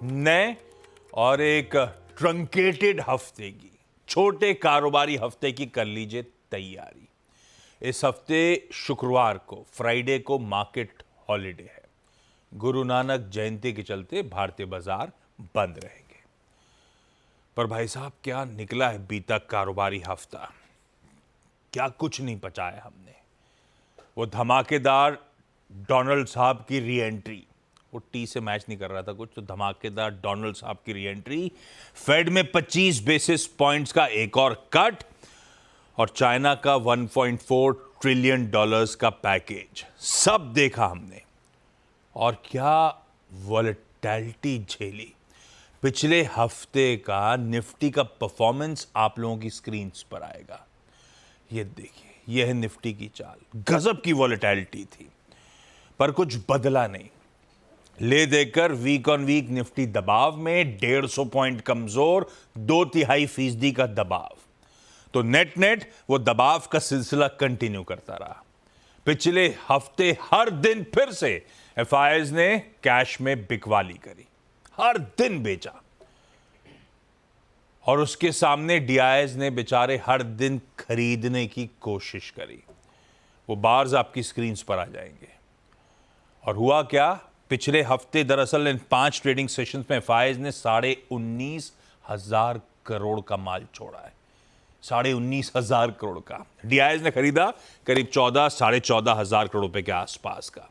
नए और एक ट्रंकेटेड हफ्ते की, छोटे कारोबारी हफ्ते की कर लीजिए तैयारी। इस हफ्ते शुक्रवार को, फ्राइडे को मार्केट हॉलिडे है। गुरु नानक जयंती के चलते भारतीय बाजार बंद रहेंगे। पर भाई साहब, क्या निकला है बीता कारोबारी हफ्ता। क्या कुछ नहीं पचाया हमने। वो धमाकेदार डोनाल्ड साहब की री एंट्री, वो टी से मैच नहीं कर रहा था कुछ, तो धमाकेदार डोनाल्ड साहब की री एंट्री, फेड में 25 बेसिस पॉइंट्स का एक और कट, और चाइना का 1.4 ट्रिलियन डॉलर्स का पैकेज, सब देखा हमने। और क्या वॉलेटिलिटी झेली। पिछले हफ्ते का निफ्टी का परफॉर्मेंस आप लोगों की स्क्रीन्स पर आएगा। ये देखिए, यह है निफ्टी की चाल। गजब की वॉलेटिलिटी थी, पर कुछ बदला नहीं। ले देकर वीक ऑन वीक निफ्टी दबाव में, 150 पॉइंट कमजोर, 2/3% का दबाव। तो नेट नेट वो दबाव का सिलसिला कंटिन्यू करता रहा। पिछले हफ्ते हर दिन फिर से एफआईआईज ने कैश में बिकवाली करी, हर दिन बेचा। और उसके सामने डीआईएस ने बेचारे हर दिन खरीदने की कोशिश करी। वो बार्स आपकी स्क्रीन्स पर आ जाएंगे। और हुआ क्या, पिछले हफ्ते दरअसल इन 5 ट्रेडिंग सेशंस में एफआईआईज ने 19,500 करोड़ का माल छोड़ा है। 19,500 करोड़ का। डीआईएस ने खरीदा करीब 14,500 करोड़ रुपए के आसपास का।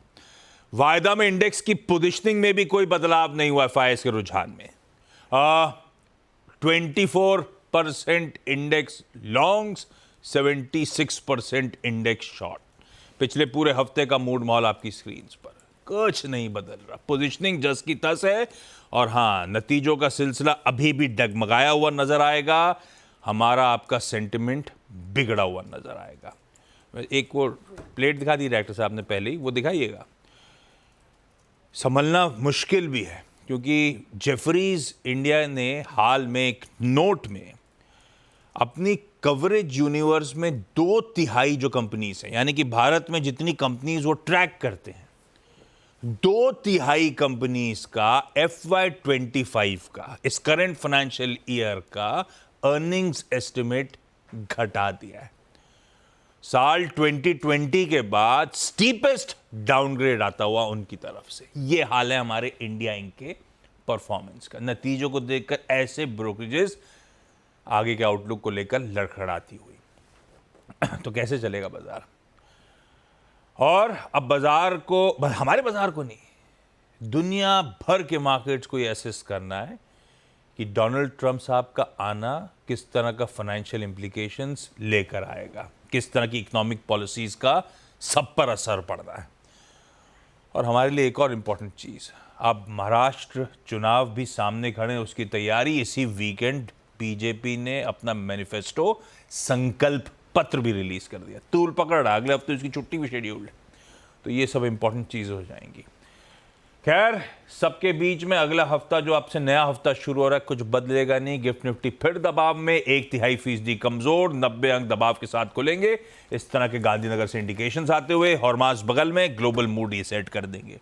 वायदा में इंडेक्स की पोजीशनिंग में भी कोई बदलाव नहीं हुआ एफआईआईज के रुझान में। 24% इंडेक्स लॉन्ग्स, 76% इंडेक्स शॉर्ट। पिछले पूरे हफ्ते का मूड माहौल आपकी स्क्रीन्स पर, कुछ नहीं बदल रहा। पोजीशनिंग जस की तस है। और हां, नतीजों का सिलसिला अभी भी डगमगाया हुआ नजर आएगा। हमारा आपका सेंटिमेंट बिगड़ा हुआ नजर आएगा। एक वो प्लेट दिखा दी डायरेक्टर साहब ने पहले ही, वो दिखाइएगा। संभलना मुश्किल भी है, क्योंकि जेफरीज इंडिया ने हाल में एक नोट में अपनी कवरेज यूनिवर्स में 2/3 जो कंपनीज हैं, यानी कि भारत में जितनी कंपनीज वो ट्रैक करते हैं, 2/3 कंपनीज का FY25 का, इस करंट फाइनेंशियल ईयर का अर्निंग्स एस्टिमेट घटा दिया है। साल 2020 के बाद स्टीपेस्ट डाउनग्रेड आता हुआ उनकी तरफ से। यह हाल है हमारे इंडिया इंक के परफॉर्मेंस का। नतीजों को देखकर ऐसे ब्रोकरेजेस आगे के आउटलुक को लेकर लड़खड़ाती हुई। तो कैसे चलेगा बाजार। और अब बाजार को, हमारे बाजार को नहीं, दुनिया भर के मार्केट्स को यह एसेस करना है कि डोनाल्ड ट्रंप साहब का आना किस तरह का फाइनेंशियल इंप्लीकेशंस लेकर आएगा, किस तरह की इकोनॉमिक पॉलिसीज का सब पर असर पड़ रहा है। और हमारे लिए एक और इंपॉर्टेंट चीज, अब महाराष्ट्र चुनाव भी सामने खड़े हैं, उसकी तैयारी। इसी वीकेंड बीजेपी ने अपना मैनिफेस्टो, संकल्प पत्र भी रिलीज कर दिया। तूल पकड़ रहा, अगले हफ्ते उसकी छुट्टी भी शेड्यूल्ड है। तो ये सब इंपॉर्टेंट चीजें हो जाएंगी। खैर, सबके बीच में अगला हफ्ता जो आपसे नया हफ्ता शुरू हो रहा है, कुछ बदलेगा नहीं। गिफ्ट निफ्टी फिर दबाव में, 1/3% कमजोर, 90 अंक दबाव के साथ खुलेंगे। इस तरह के गांधीनगर से इंडिकेशंस आते हुए हॉरमास बगल में, ग्लोबल मूड ये सेट कर देंगे।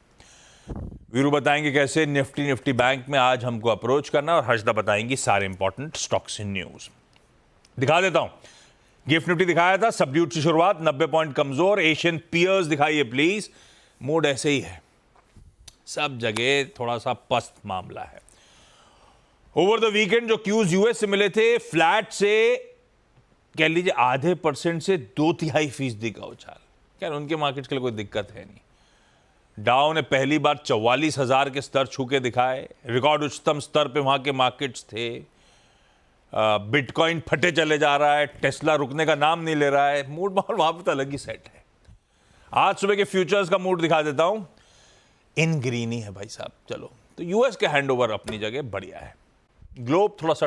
वीरू बताएंगे कैसे निफ्टी बैंक में आज हमको अप्रोच करना, और हर्षदा बताएंगी सारे इंपॉर्टेंट स्टॉक्स इन न्यूज। दिखा देता हूं, गिफ्ट निफ्टी दिखाया था सबड्यूट से शुरुआत, 90 पॉइंट कमजोर। एशियन पियर्स दिखाइए प्लीज। मूड ऐसे ही है, सब जगह थोड़ा सा पस्त मामला है। ओवर द वीकेंड जो क्यूज यूएस से मिले थे, फ्लैट से कह लीजिए 0.5% से 2/3% का उछाल। क्या उनके मार्केट्स के लिए कोई दिक्कत है नहीं। डाउ ने पहली बार 44,000 के स्तर छू के दिखाए। रिकॉर्ड उच्चतम स्तर पे वहां के मार्केट्स थे। बिटकॉइन फटे चले जा रहा है, टेस्ला रुकने का नाम नहीं ले रहा है। मूड माहौल वहां पर तो अलग ही सेट है। आज सुबह के फ्यूचर्स का मूड दिखा देता हूं, इन ग्रीन ही है भाई साहब। चलो, तो यूएस के हैंडओवर अपनी जगह बढ़िया है। ग्लोब थोड़ा सा